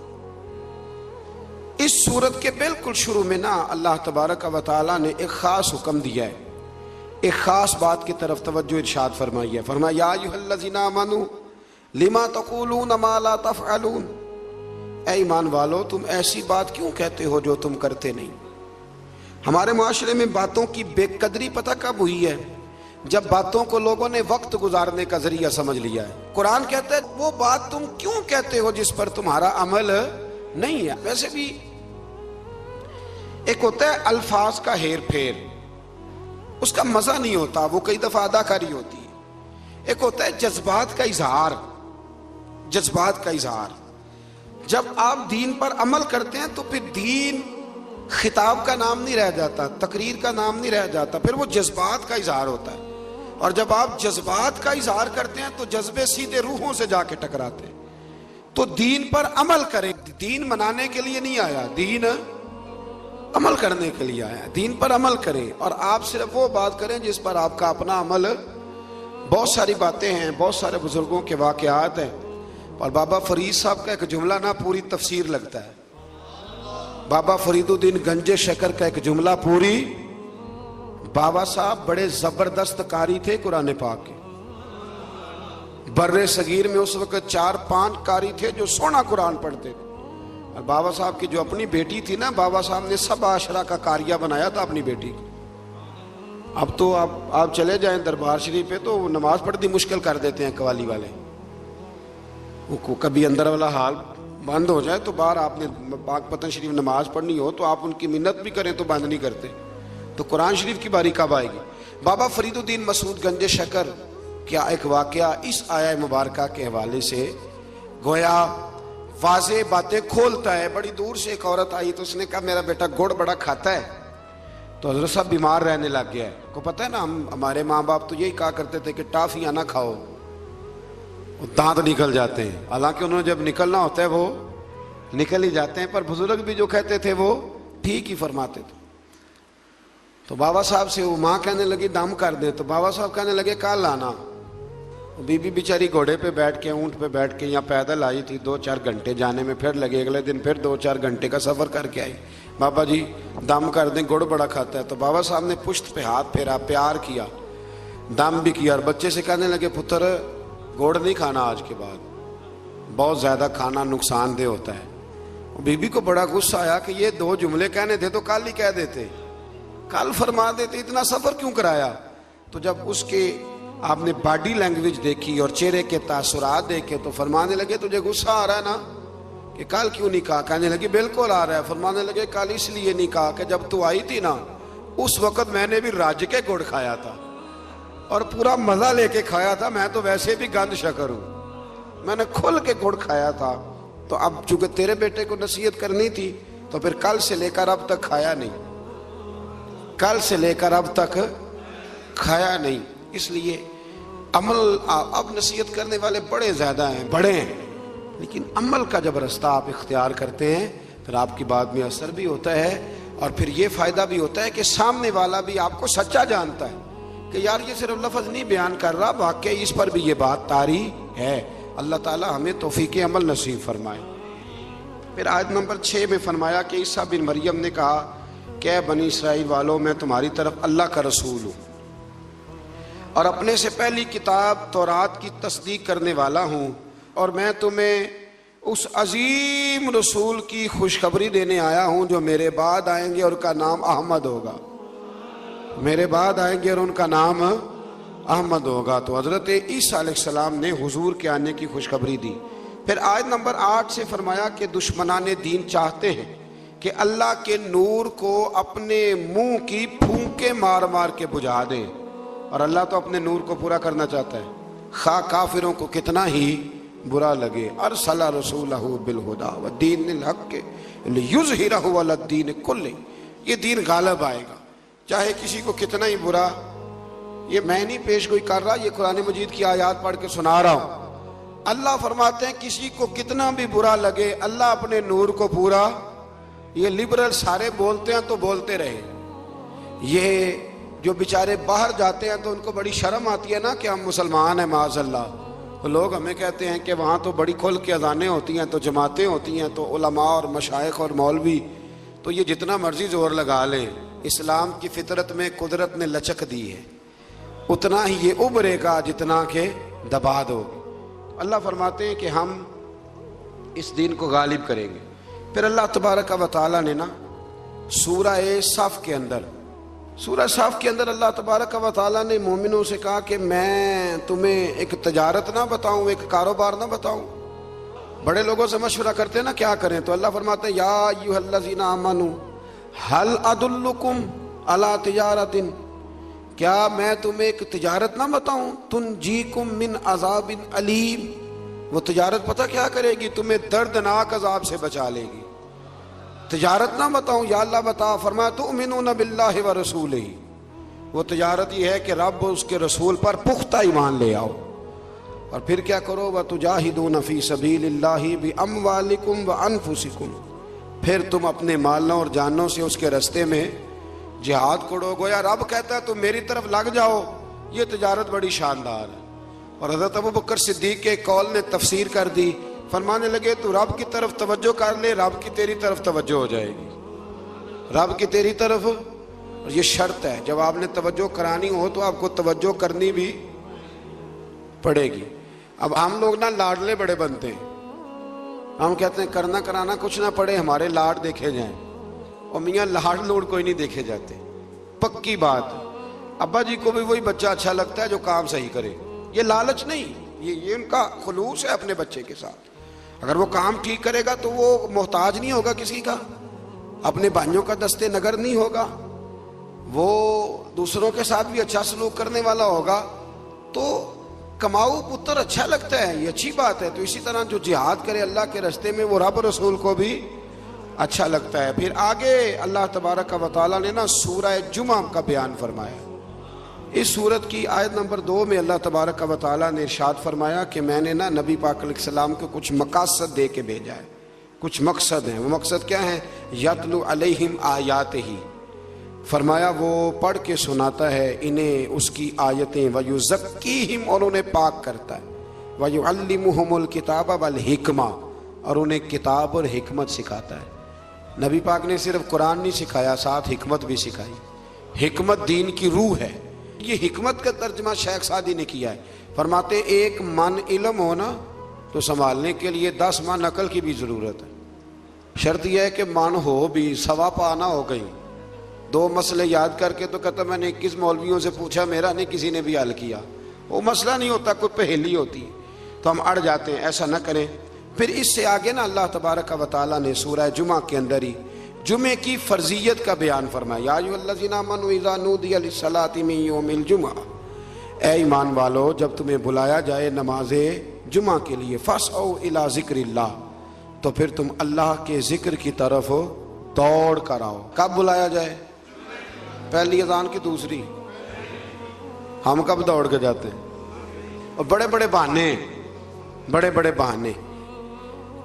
اس سورت کے بالکل شروع میں نا اللہ تبارک و تعالیٰ نے ایک خاص حکم دیا ہے، ایک خاص بات کی طرف توجہ ارشاد فرمائی ہے. فرمایا یا ایھا الذین آمنوا لما تقولون ما لا تفعلون. اے ایمان والو تم ایسی بات کیوں کہتے ہو جو تم کرتے نہیں. ہمارے معاشرے میں باتوں کی بے قدری پتہ کب ہوئی ہے؟ جب باتوں کو لوگوں نے وقت گزارنے کا ذریعہ سمجھ لیا ہے. قرآن کہتا ہے وہ بات تم کیوں کہتے ہو جس پر تمہارا عمل نہیں ہے. ویسے بھی ایک ہوتا ہے الفاظ کا ہیر پھیر، اس کا مزہ نہیں ہوتا، وہ کئی دفعہ اداکاری ہوتی ہے. ایک ہوتا ہے جذبات کا اظہار. جذبات کا اظہار جب آپ دین پر عمل کرتے ہیں تو پھر دین خطاب کا نام نہیں رہ جاتا، تقریر کا نام نہیں رہ جاتا، پھر وہ جذبات کا اظہار ہوتا ہے. اور جب آپ جذبات کا اظہار کرتے ہیں تو جذبے سیدھے روحوں سے جا کے ٹکراتے ہیں. تو دین پر عمل کریں. دین منانے کے لیے نہیں آیا، دین عمل کرنے کے لیے آیا. دین پر عمل کریں اور آپ صرف وہ بات کریں جس پر آپ کا اپنا عمل. بہت ساری باتیں ہیں، بہت سارے بزرگوں کے واقعات ہیں، اور بابا فرید صاحب کا ایک جملہ نا پوری تفسیر لگتا ہے. بابا فرید الدین گنج شکر کا ایک جملہ پوری. بابا صاحب بڑے زبردست قاری تھے قرآن پاک کے. بر صغیر میں اس وقت 4-5 قاری تھے جو سونا قرآن پڑھتے تھے. اور بابا صاحب کی جو اپنی بیٹی تھی نا، بابا صاحب نے سب عاشرہ کا کاریہ بنایا تھا اپنی بیٹی کو. اب تو آپ چلے جائیں دربار شریف پہ تو نماز پڑھنی مشکل کر دیتے ہیں قوالی والے. وہ کبھی اندر والا حال بند ہو جائے تو باہر آپ نے پاک پتن شریف نماز پڑھنی ہو تو آپ ان کی منت بھی کریں تو بند نہیں کرتے. تو قرآن شریف کی باری کب آئے گی؟ بابا فرید الدین مسعود گنج شکر کیا ایک واقعہ اس آیہ مبارکہ کے حوالے سے گویا واضح باتیں کھولتا ہے. بڑی دور سے ایک عورت آئی تو اس نے کہا میرا بیٹا گڑ بڑا کھاتا ہے. تو حضرت صاحب بیمار رہنے لگ گیا ہے. کو پتہ ہے نا ہمارے ماں باپ تو یہی کہا کرتے تھے کہ ٹافیاں نہ کھاؤ، دانت نکل جاتے ہیں. حالانکہ انہوں نے جب نکلنا ہوتا ہے وہ نکل ہی جاتے ہیں، پر بزرگ بھی جو کہتے تھے وہ ٹھیک ہی فرماتے تھے. تو بابا صاحب سے وہ ماں کہنے لگی دم کر دے. تو بابا صاحب کہنے لگے کل آنا. بی بی بیچاری گھوڑے پہ بیٹھ کے اونٹ پہ بیٹھ کے یہاں پیدل آئی تھی، 2-4 گھنٹے جانے میں، پھر لگے اگلے دن پھر 2-4 گھنٹے کا سفر کر کے آئی. بابا جی دم کر دیں، گڑ بڑا کھاتا ہے. تو بابا صاحب نے پشت پہ ہاتھ پھیرا، پیار کیا، دم بھی کیا، اور بچے سے کہنے لگے پتر گڑ نہیں کھانا آج کے بعد، بہت زیادہ کھانا نقصان دہ ہوتا ہے. بی بی کو بڑا غصہ آیا کہ یہ 2 جملے کہنے تھے تو کل ہی کہہ دیتے، کل فرما دیتے، اتنا سفر کیوں کرایا. تو جب اس کے آپ نے باڈی لینگویج دیکھی اور چہرے کے تاثرات دیکھے تو فرمانے لگے تجھے غصہ آ رہا ہے نا کہ کل کیوں نہیں کہا. کہنے لگی بالکل آ رہا ہے. فرمانے لگے کل اس لیے نہیں کہا کہ جب تو آئی تھی نا اس وقت میں نے بھی راج کے گڑ کھایا تھا اور پورا مزہ لے کے کھایا تھا. میں تو ویسے بھی گند شکر ہوں، میں نے کھل کے گڑ کھایا تھا. تو اب چونکہ تیرے بیٹے کو نصیحت کرنی تھی تو پھر کل سے لے کر اب تک کھایا نہیں، کل سے لے کر اب تک کھایا نہیں. اس لیے عمل اب نصیحت کرنے والے بڑے زیادہ ہیں، بڑے ہیں، لیکن عمل کا جب رستہ آپ اختیار کرتے ہیں پھر آپ کی بات میں اثر بھی ہوتا ہے. اور پھر یہ فائدہ بھی ہوتا ہے کہ سامنے والا بھی آپ کو سچا جانتا ہے کہ یار یہ صرف لفظ نہیں بیان کر رہا، واقعی اس پر بھی یہ بات طاری ہے. اللہ تعالی ہمیں توفیق عمل نصیب فرمائے. پھر آیت نمبر 6 میں فرمایا کہ عیسیٰ بن مریم نے کہا کہ بنی اسرائیل والوں میں تمہاری طرف اللہ کا رسول ہوں اور اپنے سے پہلی کتاب تورات کی تصدیق کرنے والا ہوں، اور میں تمہیں اس عظیم رسول کی خوشخبری دینے آیا ہوں جو میرے بعد آئیں گے اور ان کا نام احمد ہوگا. میرے بعد آئیں گے اور ان کا نام احمد ہوگا. تو حضرت عیسیٰ علیہ السلام نے حضور کے آنے کی خوشخبری دی. پھر آیت نمبر 8 سے فرمایا کہ دشمنان دین چاہتے ہیں کہ اللہ کے نور کو اپنے منہ کی پھونکے مار مار کے بجھا دے، اور اللہ تو اپنے نور کو پورا کرنا چاہتا ہے خواہ کافروں کو کتنا ہی برا لگے. ارسل رسولہ بالہدی والدین الحق لیظہرہ علی الدین کلہ. یہ دین غالب آئے گا چاہے کسی کو کتنا ہی برا. یہ میں نہیں پیش گوئی کر رہا، یہ قرآن مجید کی آیات پڑھ کے سنا رہا ہوں. اللہ فرماتے ہیں کسی کو کتنا بھی برا لگے اللہ اپنے نور کو پورا. یہ لبرل سارے بولتے ہیں تو بولتے رہے. یہ جو بیچارے باہر جاتے ہیں تو ان کو بڑی شرم آتی ہے نا کہ ہم مسلمان ہیں معاذ اللہ. تو لوگ ہمیں کہتے ہیں کہ وہاں تو بڑی کھل کے اذانیں ہوتی ہیں، تو جماعتیں ہوتی ہیں، تو علماء اور مشائخ اور مولوی تو یہ جتنا مرضی زور لگا لیں، اسلام کی فطرت میں قدرت نے لچک دی ہے، اتنا ہی یہ ابھرے گا جتنا کہ دبا دو. اللہ فرماتے ہیں کہ ہم اس دین کو غالب کریں گے. پھر اللہ تبارک و تعالیٰ نے نا سورہ صف کے اندر اللہ تبارک و تعالیٰ نے مومنوں سے کہا کہ میں تمہیں ایک تجارت نہ بتاؤں، ایک کاروبار نہ بتاؤں. بڑے لوگوں سے مشورہ کرتے ہیں نا کیا کریں، تو اللہ فرماتے ہیں یا ایھا الذین آمنوا هل ادلکم علی تجارۃ، کیا میں تمہیں ایک تجارت نہ بتاؤں تنجیکم من عذاب علیم. وہ تجارت پتہ کیا کرے گی؟ تمہیں دردناک عذاب سے بچا لے گی. تجارت نہ بتاؤں؟ یا اللہ بتا. فرمایا تؤمنون باللہ ورسولہ، وہ تجارت یہ ہے کہ رب اس کے رسول پر پختہ ایمان لے آؤ. اور پھر کیا کرو؟ وتجاہدون فی سبیل اللہ باموالکم وانفسکم، پھر تم اپنے مالوں اور جانوں سے اس کے رستے میں جہاد کرو. گویا رب کہتا ہے تم میری طرف لگ جاؤ. یہ تجارت بڑی شاندار ہے. اور حضرت ابوبکر صدیق کے قول نے تفسیر کر دی، فرمانے لگے تو رب کی طرف توجہ کر لے، رب کی تیری طرف توجہ ہو جائے گی، رب کی تیری طرف. اور یہ شرط ہے، جب آپ نے توجہ کرانی ہو تو آپ کو توجہ کرنی بھی پڑے گی. اب ہم لوگ نا لاڈلے بڑے بنتے ہیں، ہم کہتے ہیں کرنا کرانا کچھ نہ پڑے، ہمارے لاڈ دیکھے جائیں، اور میاں لاڈ لوڈ کوئی نہیں دیکھے جاتے۔ پکی بات، ابا جی کو بھی وہی بچہ اچھا لگتا ہے جو کام صحیح کرے، یہ لالچ نہیں، یہ ان کا خلوص ہے اپنے بچے کے ساتھ۔ اگر وہ کام ٹھیک کرے گا تو وہ محتاج نہیں ہوگا کسی کا، اپنے بھائیوں کا دستے نگر نہیں ہوگا، وہ دوسروں کے ساتھ بھی اچھا سلوک کرنے والا ہوگا، تو کماؤ پتر اچھا لگتا ہے، یہ اچھی بات ہے۔ تو اسی طرح جو جہاد کرے اللہ کے راستے میں، وہ رب رسول کو بھی اچھا لگتا ہے۔ پھر آگے اللہ تبارک و تعالیٰ نے نا سورہ جمعہ کا بیان فرمایا۔ اس سورت کی آیت نمبر 2 میں اللہ تبارک و تعالیٰ نے ارشاد فرمایا کہ میں نے نا نبی پاک علیہ السلام کو کچھ مقاصد دے کے بھیجا ہے، کچھ مقصد ہیں۔ وہ مقصد کیا ہیں؟ یتلو علیہم آیاتہ، فرمایا وہ پڑھ کے سناتا ہے انہیں اس کی آیتیں، ویزکیہم، اور انہیں پاک کرتا ہے، ویعلمہم الکتاب والحکمہ، اور انہیں کتاب اور حکمت سکھاتا ہے۔ نبی پاک نے صرف قرآن نہیں سکھایا، ساتھ حکمت بھی سکھائی۔ حکمت دین کی روح ہے۔ یہ حکمت کا ترجمہ شیخ سعدی نے کیا ہے، فرماتے ایک من علم ہونا تو سنبھالنے کے لیے 10 من عقل کی بھی ضرورت ہے۔ شرط یہ ہے کہ من ہو بھی، سوا پانا ہو گئی۔ 2 مسئلے یاد کر کے تو کہتا میں نے 21 مولویوں سے پوچھا، میرا نہیں کسی نے بھی حل کیا۔ وہ مسئلہ نہیں ہوتا، کوئی پہیلی ہوتی ہے تو ہم اڑ جاتے ہیں، ایسا نہ کریں۔ پھر اس سے آگے نا اللہ تبارک و تعالیٰ نے سورہ جمعہ کے اندر ہی جمعے کی فرضیت کا بیان فرمایا۔ یا ایھا الذین آمنوا اذا نودی للصلاۃ من یوم الجمعہ، اے ایمان والو جب تمہیں بلایا جائے نماز جمعہ کے لیے، فاسعوا الی ذکر اللہ، تو پھر تم اللہ کے ذکر کی طرف دوڑ کر آؤ۔ کب بلایا جائے؟ پہلی اذان کی دوسری؟ ہم کب دوڑ کے جاتے ہیں؟ اور بڑے بڑے بہانے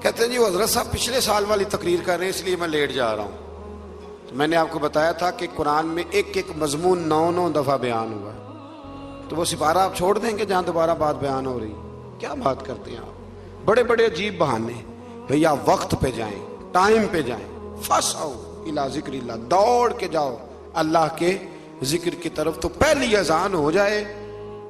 کہتے ہیں جی وہ حضرت صاحب پچھلے سال والی تقریر کر رہے ہیں اس لیے میں لیٹ جا رہا ہوں۔ تو میں نے آپ کو بتایا تھا کہ قرآن میں ایک مضمون 9 دفعہ بیان ہوا ہے، تو وہ سپارہ آپ چھوڑ دیں گے جہاں دوبارہ بات بیان ہو رہی؟ کیا بات کرتے ہیں آپ؟ بڑے بڑے عجیب بہانے۔ بھیا وقت پہ جائیں، ٹائم پہ جائیں، فاسعوا الی ذکر اللہ، دوڑ کے جاؤ اللہ کے ذکر کی طرف۔ تو پہلی اذان ہو جائے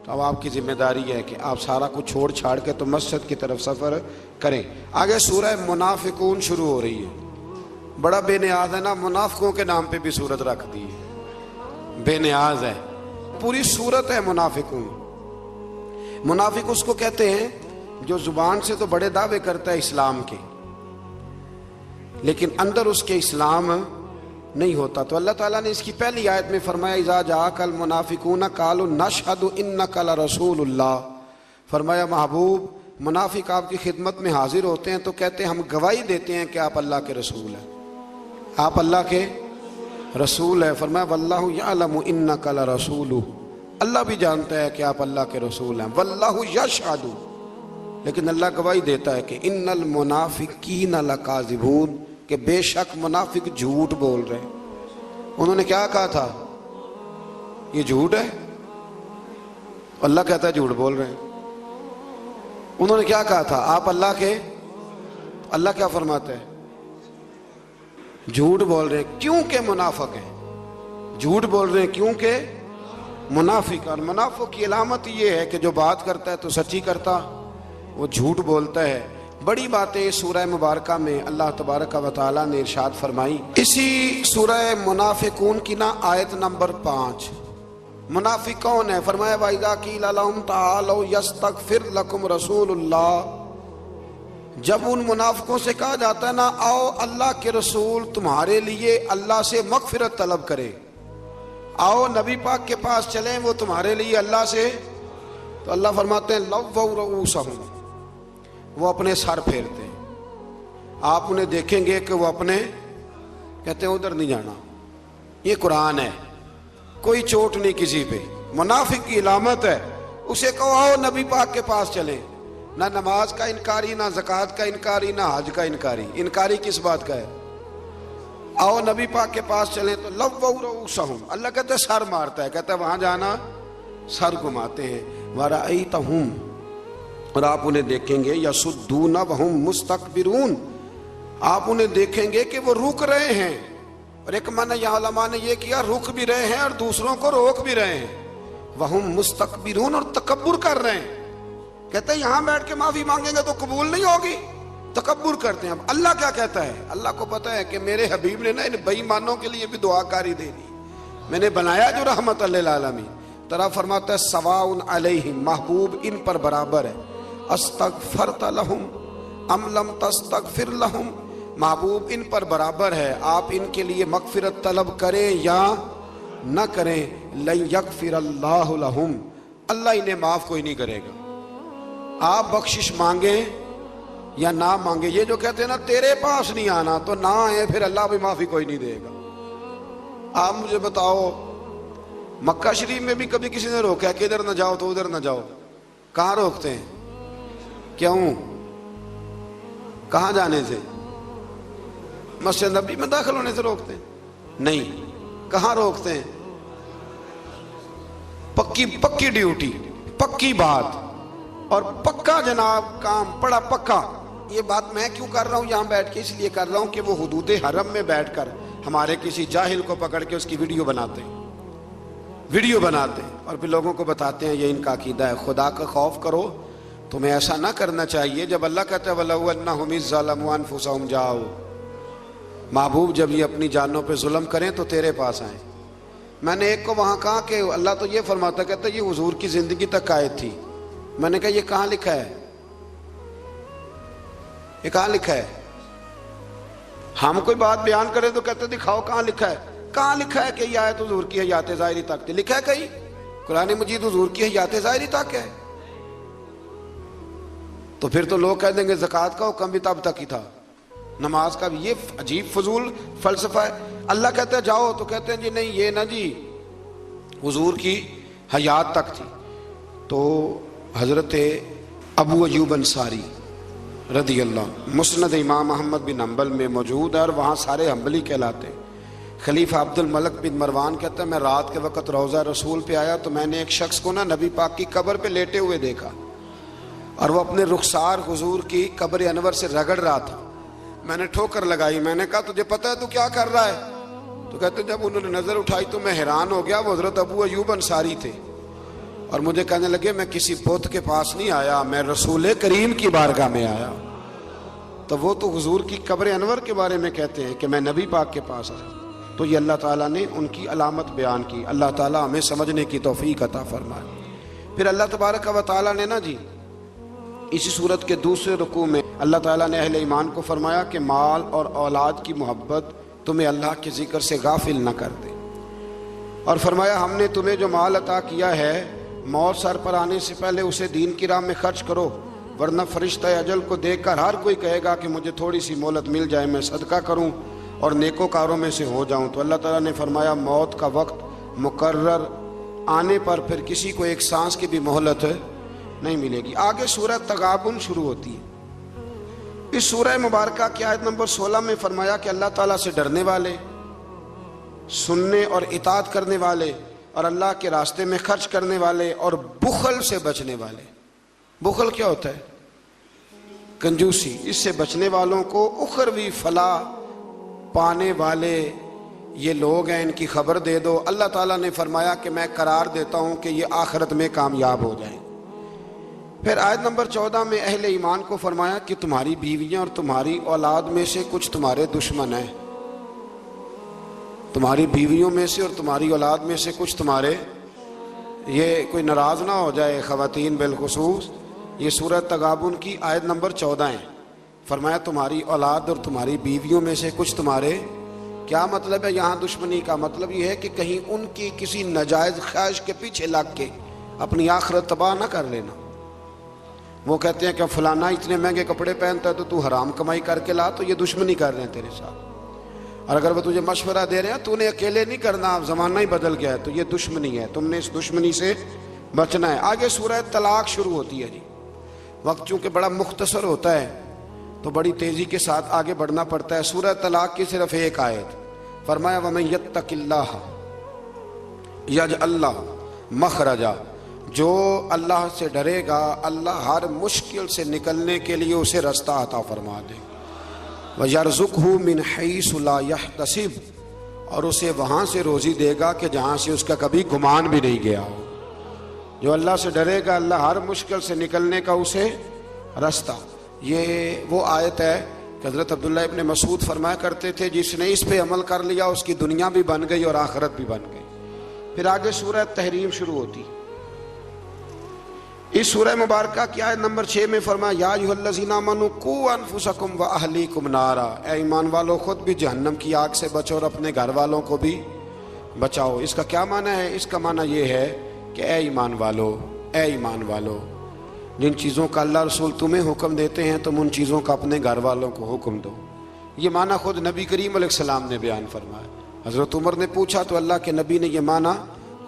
تو اب آپ کی ذمہ داری ہے کہ آپ سارا کچھ چھوڑ چھاڑ کے تو مسجد کی طرف سفر کریں۔ آگے سورہ منافقون شروع ہو رہی ہے۔ بڑا بے نیاز ہے نا، منافقوں کے نام پہ بھی سورت رکھ دی ہے، بے نیاز ہے۔ پوری سورت ہے منافقون۔ منافق اس کو کہتے ہیں جو زبان سے تو بڑے دعوے کرتا ہے اسلام کے، لیکن اندر اس کے اسلام نہیں ہوتا۔ تو اللہ تعالیٰ نے اس کی پہلی آیت میں فرمایا اذا جاءک المنافقون قالوا نشہد انک لرسول اللہ، فرمایا محبوب منافق آپ کی خدمت میں حاضر ہوتے ہیں تو کہتے ہیں ہم گواہی دیتے ہیں کہ آپ اللہ کے رسول ہیں، آپ اللہ کے رسول ہیں۔ فرمایا واللہ یعلم انک لرسولہ، اللہ بھی جانتا ہے کہ آپ اللہ کے رسول ہیں۔ واللہ یشہد، لیکن اللہ گواہی دیتا ہے کہ ان المنافقین لکاذبون، کہ بے شک منافق جھوٹ بول رہے ہیں۔ انہوں نے کیا کہا تھا؟ یہ جھوٹ ہے، اللہ کہتا ہے جھوٹ بول رہے ہیں۔ انہوں نے کیا کہا تھا؟ آپ اللہ کے، اللہ کیا فرماتا ہے؟ جھوٹ بول رہے ہیں کیونکہ منافق ہیں، جھوٹ بول رہے ہیں کیونکہ منافق۔ اور منافق کی علامت یہ ہے کہ جو بات کرتا ہے تو سچی کرتا، وہ جھوٹ بولتا ہے۔ بڑی باتیں سورہ مبارکہ میں اللہ تبارک و تعالیٰ نے ارشاد فرمائی۔ اسی سورہ منافقون کی نا آیت نمبر 5، منافق کون ہے؟ فرمایا وَإِذَا قِيلَ لَهُمْ تَعَالَوْا يَسْتَغْفِرْ لَكُمْ رَسُولُ اللَّهِ، جب ان منافقوں سے کہا جاتا ہے نا آؤ اللہ کے رسول تمہارے لیے اللہ سے مغفرت طلب کرے، آؤ نبی پاک کے پاس چلیں وہ تمہارے لیے اللہ سے، تو اللہ فرماتے ہیں لَوَّوْا رُؤُوسَهُمْ، وہ اپنے سر پھیرتے ہیں۔ آپ انہیں دیکھیں گے کہ وہ اپنے کہتے ہیں ادھر نہیں جانا۔ یہ قرآن ہے، کوئی چوٹ نہیں کسی پہ۔ منافق کی علامت ہے، اسے کہو آؤ نبی پاک کے پاس چلیں، نہ نماز کا انکاری، نہ زکوٰۃ کا انکاری، نہ حج کا انکاری۔ انکاری کس بات کا ہے؟ آؤ نبی پاک کے پاس چلیں تو لووا رؤوسہم، اللہ کہتا ہے سر مارتا ہے، کہتا ہے وہاں جانا، سر گھماتے ہیں۔ ورأیتہم، اور آپ انہیں دیکھیں گے یصدون وہم مستکبرون، آپ انہیں دیکھیں گے کہ وہ رک رہے ہیں۔ اور ایک معنی یہاں علماء نے یہ کیا رک بھی رہے ہیں اور دوسروں کو روک بھی رہے ہیں، وہم مستکبرون، اور تکبر کر رہے ہیں۔ کہتے ہیں یہاں بیٹھ کے معافی مانگیں گے تو قبول نہیں ہوگی، تکبر کرتے ہیں. اب اللہ کیا کہتا ہے؟ اللہ کو پتا ہے کہ میرے حبیب نے نا ان بے ایمانوں کے لیے بھی دعا کاری دینی. میں نے بنایا جو رحمت للعالمین. طرح فرماتا ہے سواء علیہم، محبوب ان پر برابر ہے، استغفرت لہم ام لم تستغفر لہم، محبوب ان پر برابر ہے، آپ ان کے لیے مغفرت طلب کریں یا نہ کریں، لن یغفر اللہ لہم، اللہ انہیں معاف کوئی نہیں کرے گا. آپ بخشش مانگیں یا نہ مانگیں. یہ جو کہتے ہیں نا تیرے پاس نہیں آنا، تو نہ آئے، پھر اللہ بھی معافی کوئی نہیں دے گا. آپ مجھے بتاؤ مکہ شریف میں بھی کبھی کسی نے روکا ہے کہ ادھر نہ جاؤ تو ادھر نہ جاؤ؟ کہاں روکتے ہیں؟ کیوں؟ کہاں جانے سے؟ مسجد نبی میں داخل ہونے سے روکتے ہیں؟ نہیں. کہاں روکتے ہیں؟ پکی ڈیوٹی، پکی بات اور پکا جناب کام، پڑا پکا. یہ بات میں کیوں کر رہا ہوں یہاں بیٹھ کے؟ اس لیے کر رہا ہوں کہ وہ حدود حرم میں بیٹھ کر ہمارے کسی جاہل کو پکڑ کے اس کی ویڈیو بناتے ہیں اور پھر لوگوں کو بتاتے ہیں یہ ان کا عقیدہ ہے. خدا کا خوف کرو، تمہیں ایسا نہ کرنا چاہیے. جب اللہ کہتا ہے وَلَوْ أَنَّهُمْ إِذْ ظَلَمُوا أَنفُسَهُمْ جَاءُوا، محبوب جب یہ اپنی جانوں پہ ظلم کریں تو تیرے پاس آئیں. میں نے ایک کو وہاں کہا کہ اللہ تو یہ فرماتا، کہتا یہ حضور کی زندگی تک آیت تھی. میں نے کہا یہ کہاں لکھا ہے؟ یہ کہاں لکھا ہے؟ ہم کوئی بات بیان کریں تو کہتے دکھاؤ کہاں لکھا ہے. کہاں لکھا ہے کہ یہ آیت حضور کی حیات ظاہری تک تھی؟ لکھا ہے کہیں؟ قرآن مجید حضور کی حیات ظاہری تک ہے. تو پھر تو لوگ کہہ دیں گے زکوٰۃ کا حکم بھی تب تک ہی تھا، نماز کا بھی. یہ عجیب فضول فلسفہ ہے. اللہ کہتا ہے جاؤ تو کہتے ہیں جی نہیں یہ نہ جی حضور کی حیات تک تھی. تو حضرت ابو ایوب انصاری رضی اللہ مسند امام احمد بن حنبل میں موجود ہے اور وہاں سارے حنبلی کہلاتے. خلیفہ عبد الملک بن مروان کہتا ہے میں رات کے وقت روضہ رسول پہ آیا تو میں نے ایک شخص کو نا نبی پاک کی قبر پہ لیٹے ہوئے دیکھا اور وہ اپنے رخسار حضور کی قبر انور سے رگڑ رہا تھا. میں نے ٹھوکر لگائی. میں نے کہا تجھے پتہ ہے تو کیا کر رہا ہے؟ تو کہتے جب انہوں نے نظر اٹھائی تو میں حیران ہو گیا. وہ حضرت ابو ایوب انصاری تھے اور مجھے کہنے لگے میں کسی بت کے پاس نہیں آیا، میں رسول کریم کی بارگاہ میں آیا. تو وہ تو حضور کی قبر انور کے بارے میں کہتے ہیں کہ میں نبی پاک کے پاس آیا. تو یہ اللہ تعالیٰ نے ان کی علامت بیان کی. اللہ تعالیٰ ہمیں سمجھنے کی توفیق عطا فرمائے. پھر اللہ تبارک و تعالیٰ نے نا جی اسی صورت کے دوسرے رکوع میں اللہ تعالیٰ نے اہل ایمان کو فرمایا کہ مال اور اولاد کی محبت تمہیں اللہ کے ذکر سے غافل نہ کر دے، اور فرمایا ہم نے تمہیں جو مال عطا کیا ہے موت سر پر آنے سے پہلے اسے دین کی راہ میں خرچ کرو، ورنہ فرشتہ اجل کو دیکھ کر ہر کوئی کہے گا کہ مجھے تھوڑی سی مہلت مل جائے، میں صدقہ کروں اور نیکوکاروں میں سے ہو جاؤں. تو اللہ تعالیٰ نے فرمایا موت کا وقت مقرر آنے پر پھر کسی کو ایک سانس کی بھی مہلت نہیں ملے گی. آگے سورہ تغابن شروع ہوتی ہے. اس سورہ مبارکہ کی آیت نمبر 16 میں فرمایا کہ اللہ تعالیٰ سے ڈرنے والے، سننے اور اطاعت کرنے والے اور اللہ کے راستے میں خرچ کرنے والے اور بخل سے بچنے والے. بخل کیا ہوتا ہے؟ کنجوسی. اس سے بچنے والوں کو اخروی فلاح پانے والے یہ لوگ ہیں، ان کی خبر دے دو. اللہ تعالیٰ نے فرمایا کہ میں قرار دیتا ہوں کہ یہ آخرت میں کامیاب ہو جائیں. پھر آیت نمبر 14 میں اہل ایمان کو فرمایا کہ تمہاری بیویاں اور تمہاری اولاد میں سے کچھ تمہارے دشمن ہیں. تمہاری بیویوں میں سے اور تمہاری اولاد میں سے کچھ تمہارے، یہ کوئی ناراض نہ ہو جائے خواتین بالخصوص. یہ سورہ تغابن کی آیت نمبر 14 ہے. فرمایا تمہاری اولاد اور تمہاری بیویوں میں سے کچھ تمہارے. کیا مطلب ہے یہاں دشمنی کا؟ مطلب یہ ہے کہ کہیں ان کی کسی ناجائز خواہش کے پیچھے لگ کے اپنی آخرت تباہ نہ کر لینا. وہ کہتے ہیں کہ فلانا اتنے مہنگے کپڑے پہنتا ہے تو تو حرام کمائی کر کے لا، تو یہ دشمنی کر رہے ہیں تیرے ساتھ. اور اگر وہ تجھے مشورہ دے رہے ہیں تو نے اکیلے نہیں کرنا، اب زمانہ ہی بدل گیا ہے، تو یہ دشمنی ہے. تم نے اس دشمنی سے بچنا ہے. آگے سورہ طلاق شروع ہوتی ہے. جی وقت چونکہ بڑا مختصر ہوتا ہے تو بڑی تیزی کے ساتھ آگے بڑھنا پڑتا ہے. سورہ طلاق کی صرف ایک آیت. فرمایا وَمَن يَتَّقِ اللَّهَ يَجْعَلْ لَهُ مَخْرَجًا، جو اللہ سے ڈرے گا اللہ ہر مشکل سے نکلنے کے لیے اسے رستہ عطا فرما دے. وَيَرْزُقْهُ مِنْ حَيْثُ لَا يَحْتَسِبُ، اور اسے وہاں سے روزی دے گا کہ جہاں سے اس کا کبھی گمان بھی نہیں گیا ہو. جو اللہ سے ڈرے گا اللہ ہر مشکل سے نکلنے کا اسے رستہ. یہ وہ آیت ہے کہ حضرت عبداللہ ابن مسعود فرمایا کرتے تھے جس نے اس پہ عمل کر لیا اس کی دنیا بھی بن گئی اور آخرت بھی بن گئی۔ پھر آگے سورہ تحریم شروع ہوتی۔ اس سورہ مبارکہ کی آیت نمبر 6 میں فرمایا یا ایھا الذین آمنوا قوا انفسکم واہلیکم نارا، اے ایمان والو خود بھی جہنم کی آگ سے بچو اور اپنے گھر والوں کو بھی بچاؤ۔ اس کا کیا معنی ہے؟ اس کا معنی یہ ہے کہ اے ایمان والو، اے ایمان والو، جن چیزوں کا اللہ رسول تمہیں حکم دیتے ہیں تم ان چیزوں کا اپنے گھر والوں کو حکم دو۔ یہ معنی خود نبی کریم علیہ السلام نے بیان فرمایا۔ حضرت عمر نے پوچھا تو اللہ کے نبی نے یہ معنی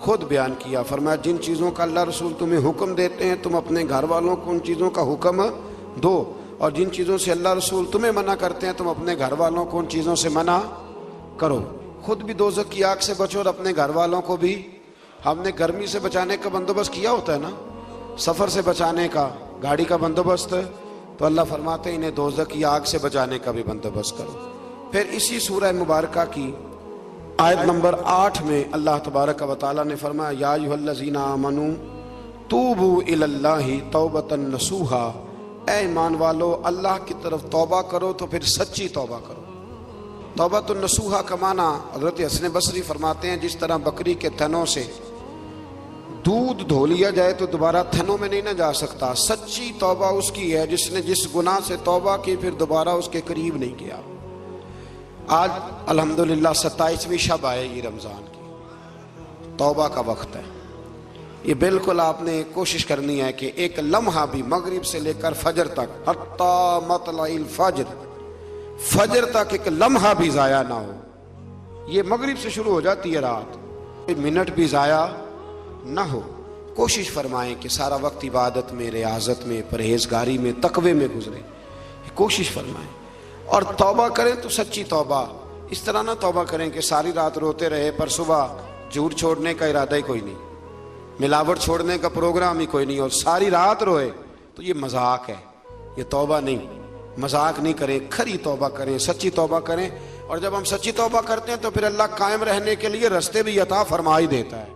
خود بیان کیا، فرمایا جن چیزوں کا اللہ رسول تمہیں حکم دیتے ہیں تم اپنے گھر والوں کو ان چیزوں کا حکم دو، اور جن چیزوں سے اللہ رسول تمہیں منع کرتے ہیں تم اپنے گھر والوں کو ان چیزوں سے منع کرو۔ خود بھی دوزخ کی آگ سے بچو اور اپنے گھر والوں کو بھی۔ ہم نے گرمی سے بچانے کا بندوبست کیا ہوتا ہے نا، سفر سے بچانے کا، گاڑی کا بندوبست، تو اللہ فرماتے ہیں انہیں دوزخ کی آگ سے بچانے کا بھی بندوبست کرو۔ پھر اسی سورہ مبارکہ کی آیت نمبر 8 میں اللہ تبارک و تعالیٰ نے فرمایا یا ایھا الذین آمنوا توبوا الی اللہ توبۃ نصوحا، اے ایمان والو اللہ کی طرف توبہ کرو تو پھر سچی توبہ کرو۔ توبۃ النصوحا کا معنی حضرت حسن بصری فرماتے ہیں جس طرح بکری کے تھنوں سے دودھ دھو لیا جائے تو دوبارہ تھنوں میں نہیں نہ جا سکتا، سچی توبہ اس کی ہے جس نے جس گناہ سے توبہ کی پھر دوبارہ اس کے قریب نہیں گیا۔ آج الحمدللہ 27ویں شب آئے گی رمضان کی، توبہ کا وقت ہے۔ یہ بالکل آپ نے کوشش کرنی ہے کہ ایک لمحہ بھی مغرب سے لے کر فجر تک، حتی مطلع الفجر، فجر تک ایک لمحہ بھی ضائع نہ ہو۔ یہ مغرب سے شروع ہو جاتی ہے رات، ایک منٹ بھی ضائع نہ ہو۔ کوشش فرمائیں کہ سارا وقت عبادت میں، ریاضت میں، پرہیزگاری میں، تقوی میں گزرے، کوشش فرمائیں اور توبہ کریں تو سچی توبہ۔ اس طرح نہ توبہ کریں کہ ساری رات روتے رہے پر صبح جھوٹ چھوڑنے کا ارادہ ہی کوئی نہیں، ملاوٹ چھوڑنے کا پروگرام ہی کوئی نہیں اور ساری رات روئے، تو یہ مذاق ہے، یہ توبہ نہیں۔ مذاق نہیں کریں، کھری توبہ کریں، سچی توبہ کریں، اور جب ہم سچی توبہ کرتے ہیں تو پھر اللہ قائم رہنے کے لیے رستے بھی عطا فرما ہی دیتا ہے۔